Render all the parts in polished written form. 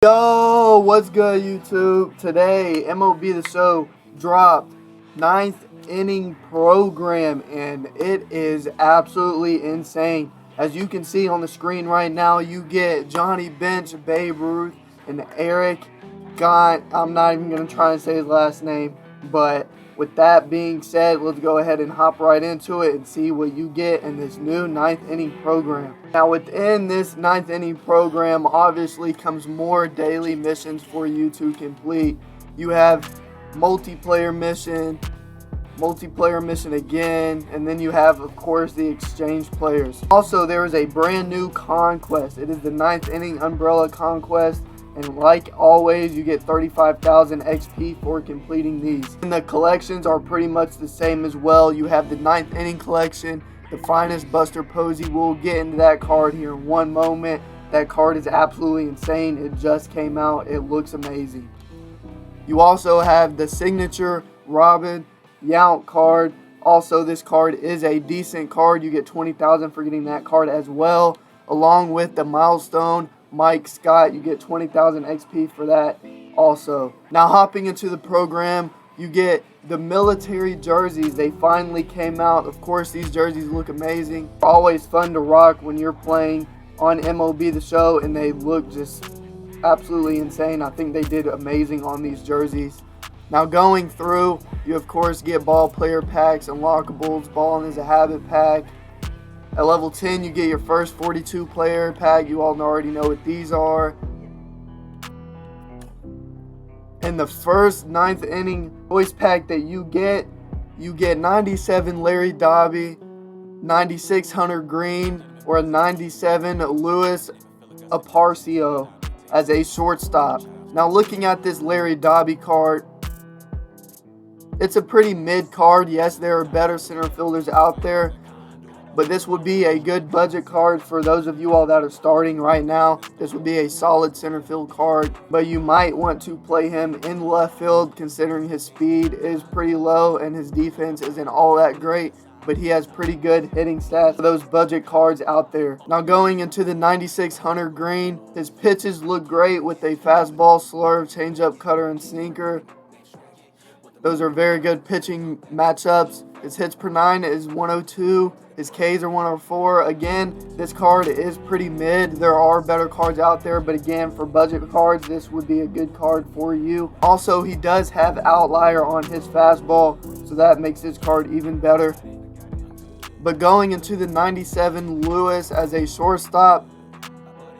Yo, what's good, YouTube? Today, MLB The Show dropped ninth inning program, and it is absolutely insane. As you can see on the screen right now, you get Johnny Bench, Babe Ruth, and Eric Gant. I'm not even going to try and say his last name, but with that being said, let's go ahead and hop right into it and see what you get in this new ninth inning program. Now, within this ninth inning program, obviously comes more daily missions for you to complete. You have multiplayer mission again, and then you have, of course, the exchange players. Also, there is a brand new Conquest. It is the ninth inning Umbrella Conquest. And like always, you get 35,000 XP for completing these. And the collections are pretty much the same as well. You have the ninth inning collection, the finest Buster Posey. We'll get into that card here in one moment. That card is absolutely insane. It just came out. It looks amazing. You also have the signature Robin Yount card. Also, this card is a decent card. You get 20,000 for getting that card as well, along with the milestone Mike Scott. You get 20,000 XP for that also. Now, hopping into the program, you get the military jerseys. They finally came out. Of course, these jerseys look amazing. Always fun to rock when you're playing on MLB The Show, and they look just absolutely insane. I think they did amazing on these jerseys. Now, going through, you of course get ball player packs, unlockables, balling is a habit pack. At level 10, you get your first 42 player pack. You all already know what these are. And the first ninth inning voice pack that you get 97 Larry Doby, 96 Hunter Green, or a 97 Luis Aparicio as a shortstop. Now, looking at this Larry Doby card, it's a pretty mid card. Yes, there are better center fielders out there, but this would be a good budget card for those of you all that are starting right now. This would be a solid center field card, but you might want to play him in left field considering his speed is pretty low and his defense isn't all that great, but he has pretty good hitting stats for those budget cards out there. Now, going into the 96 Hunter Green, his pitches look great with a fastball, slurve, changeup, cutter, and sinker. Those are very good pitching matchups. His hits per nine is 102. His Ks are 104. Again, this card is pretty mid. There are better cards out there, but again, for budget cards, this would be a good card for you. Also, he does have outlier on his fastball, so that makes this card even better. But going into the 97 Lewis as a shortstop,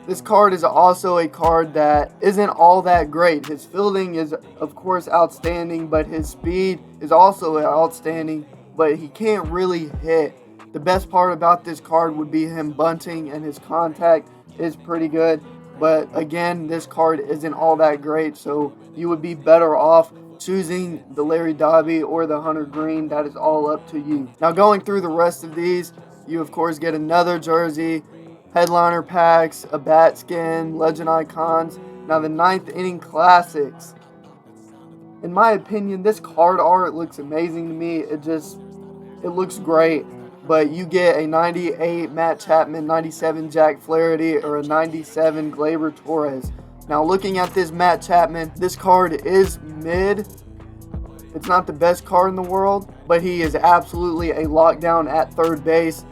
this card is also a card that isn't all that great. His fielding is, of course, outstanding, but his speed is also outstanding, but he can't really hit. The best part about this card would be him bunting, and his contact is pretty good. But again, this card isn't all that great, so you would be better off choosing the Larry Doby or the Hunter Green. That is all up to you. Now, going through the rest of these, you of course get another jersey, headliner packs, a bat skin, legend icons. Now, the ninth inning classics. In my opinion, this card art looks amazing to me. It looks great. But you get a 98 Matt Chapman, 97 Jack Flaherty, or a 97 Gleyber Torres. Now, looking at this Matt Chapman, this card is mid. It's not the best card in the world, but he is absolutely a lockdown at third base.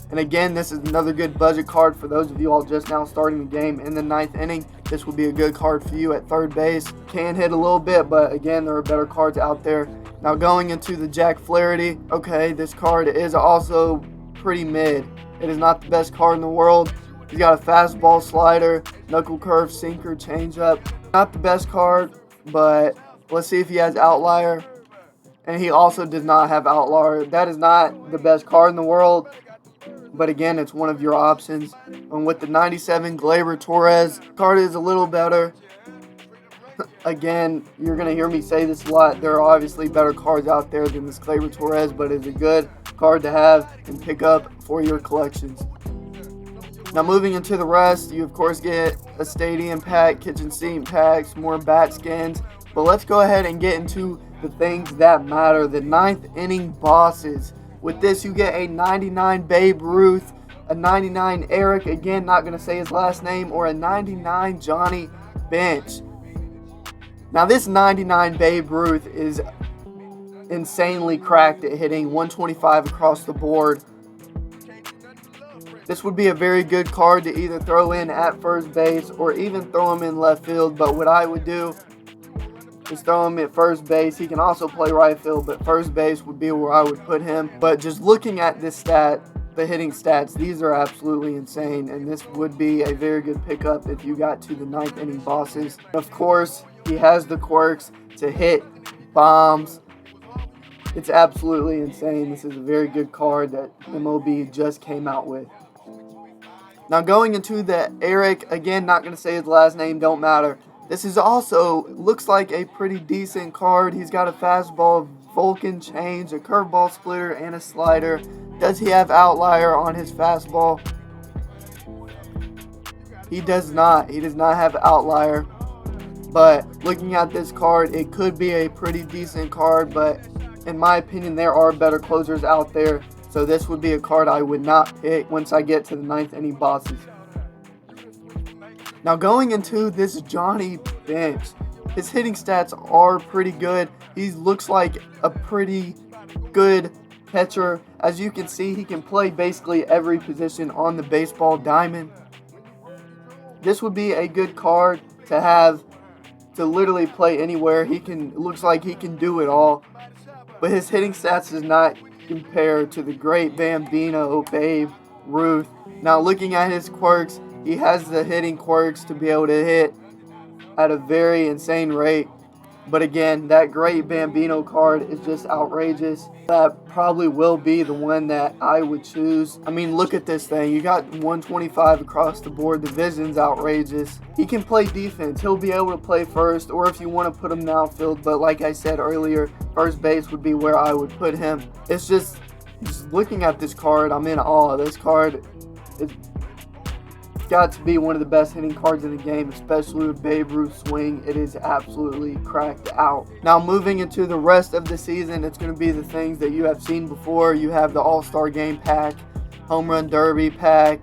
And again, this is another good budget card for those of you all just now starting the game in the ninth inning. This would be a good card for you at third base. Can hit a little bit, but again, there are better cards out there. Now, going into the Jack Flaherty, okay, this card is also pretty mid. It is not the best card in the world. He's got a fastball, slider, knuckle curve, sinker, changeup. Not the best card, but let's see if he has outlier. And he also does not have outlier. That is not the best card in the world, but again, it's one of your options. And with the 97 Gleyber Torres, card is a little better. Again, you're going to hear me say this a lot. There are obviously better cards out there than this Gleyber Torres, but it's a good card to have and pick up for your collections. Now, moving into the rest, you of course get a stadium pack, kitchen sink packs, more bat skins. But let's go ahead and get into the things that matter, the ninth inning bosses. With this, you get a 99 Babe Ruth, a 99 Eric, again, not going to say his last name, or a 99 Johnny bench. Now this 99 Babe Ruth is insanely cracked at hitting 125 across the board. This would be a very good card to either throw in at first base or even throw him in left field. But what I would do is throw him at first base. He can also play right field, but first base would be where I would put him. But just looking at this stat, the hitting stats, these are absolutely insane, and this would be a very good pickup if you got to the 9th inning bosses. Of course, he has the quirks to hit bombs. It's absolutely insane. This is a very good card that MLB just came out with. Now going into the Eric, again, not going to say his last name, don't matter. This is also, looks like a pretty decent card. He's got a fastball, Vulcan change, a curveball splitter, and a slider. Does he have outlier on his fastball? He does not. He does not have outlier. But looking at this card, it could be a pretty decent card, but in my opinion, there are better closers out there. So this would be a card I would not pick once I get to the 9th inning bosses. Now going into this Johnny bench, his hitting stats are pretty good. He looks like a pretty good catcher. As you can see, he can play basically every position on the baseball diamond. This would be a good card to have to literally play anywhere. Looks like he can do it all. But his hitting stats does not compare to the great Bambino, Babe Ruth. Now looking at his quirks, he has the hitting quirks to be able to hit at a very insane rate. But again, that great Bambino card is just outrageous. That probably will be the one that I would choose. I mean, look at this thing. You got 125 across the board. The vision's outrageous. He can play defense. He'll be able to play first, or if you want to put him in outfield. But like I said earlier, first base would be where I would put him. It's just looking at this card, I'm in awe. This card is got to be one of the best hitting cards in the game, especially with Babe Ruth's swing. It is absolutely cracked out. Now moving into the rest of the season, it's going to be the things that you have seen before. You have the All-Star Game pack, Home Run Derby pack.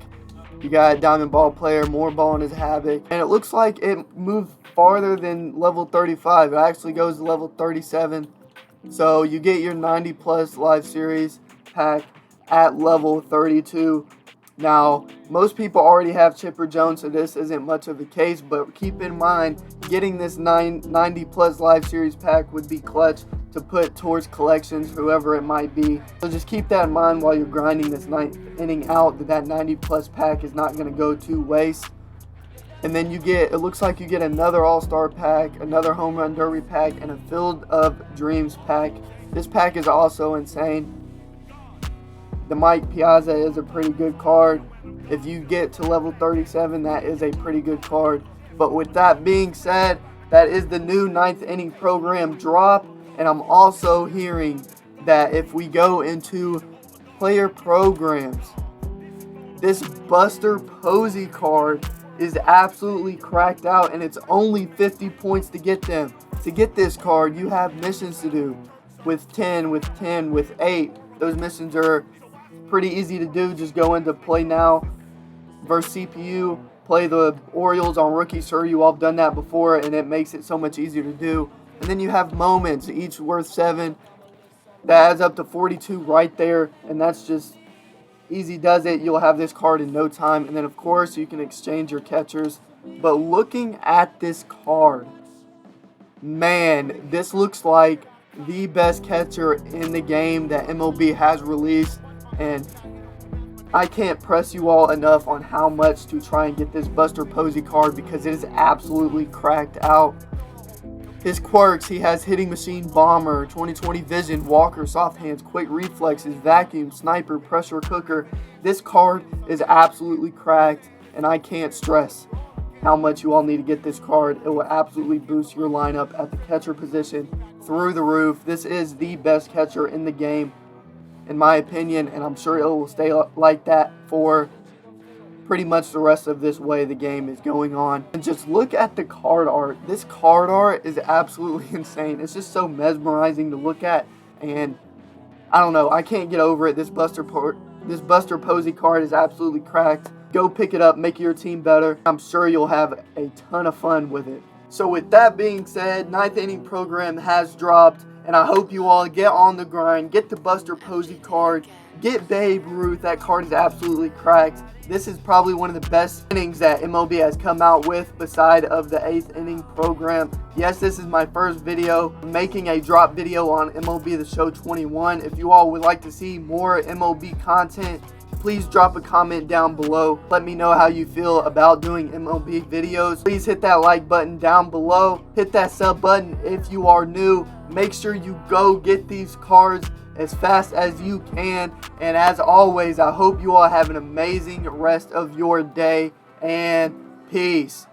You got Diamond Ball player, more ball in his havoc. And it looks like it moved farther than level 35. It actually goes to level 37. So you get your 90 plus live series pack at level 32. Now, most people already have Chipper Jones, so this isn't much of the case, but keep in mind, getting this 90 plus live series pack would be clutch to put towards collections, whoever it might be. So just keep that in mind while you're grinding this 9th inning out, that 90 plus pack is not going to go to waste. And then it looks like you get another All-Star pack, another Home Run Derby pack, and a Field of Dreams pack. This pack is also insane. The Mike Piazza is a pretty good card. If you get to level 37, that is a pretty good card. But with that being said, that is the new 9th inning program drop. And I'm also hearing that if we go into player programs, this Buster Posey card is absolutely cracked out, and it's only 50 points to get them. To get this card, you have missions to do with 10, with 10, with 8. Those missions are pretty easy to do. Just go into play now versus CPU, play the Orioles on rookie. Sure, you all have done that before, and it makes it so much easier to do. And then you have moments, each worth 7. That adds up to 42 right there, and that's just easy does it. You'll have this card in no time. And then of course you can exchange your catchers. But looking at this card, man, this looks like the best catcher in the game that MLB has released. And I can't press you all enough on how much to try and get this Buster Posey card, because it is absolutely cracked out. His quirks, he has Hitting Machine, Bomber, 20/20 Vision, Walker, Soft Hands, Quick Reflexes, Vacuum, Sniper, Pressure Cooker. This card is absolutely cracked, and I can't stress how much you all need to get this card. It will absolutely boost your lineup at the catcher position through the roof. This is the best catcher in the game, in my opinion, and I'm sure it will stay like that for pretty much the rest of this way the game is going on. And just look at the card art. This card art is absolutely insane. It's just so mesmerizing to look at, and I don't know, I can't get over it. This Buster Posey card is absolutely cracked. Go pick it up, make your team better. I'm sure you'll have a ton of fun with it. So with that being said, 9th inning program has dropped, and I hope you all get on the grind, get the Buster Posey card, get Babe Ruth. That card is absolutely cracked. This is probably one of the best innings that MLB has come out with beside of the 8th inning program. Yes, this is my first video making a drop video on MLB The Show 21. If you all would like to see more MLB content, please drop a comment down below. Let me know how you feel about doing MLB videos. Please hit that like button down below. Hit that sub button if you are new. Make sure you go get these cards as fast as you can. And as always, I hope you all have an amazing rest of your day, and peace.